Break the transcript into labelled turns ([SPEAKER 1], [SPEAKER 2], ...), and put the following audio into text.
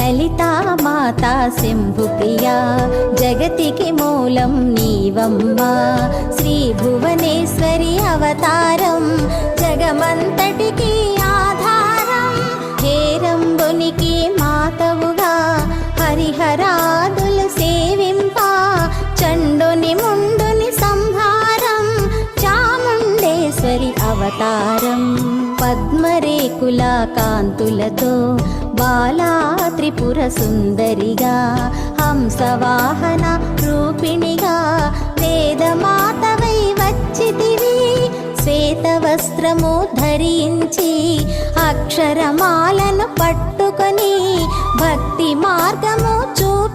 [SPEAKER 1] లలితా మాతా శంభుప్రియా జగతికి మూలం నీవమ్మా శ్రీ భువనేశ్వరి అవతారం జగమంతటికి ఆధారం హేరంబునికి మాతవుగా హరిహరాదులు సేవింప చండుని ముండుని సంహారం చాముండేశ్వరి అవతారం పద్మరేకుల కాంతులతో బాలా త్రిపుర సుందరిగా హంసవాహన రూపిణిగా వేదమాతవై వచ్చితివి శ్వేత వస్త్రము ధరించి అక్షరమాలను పట్టుకొని భక్తి మార్గము చూపి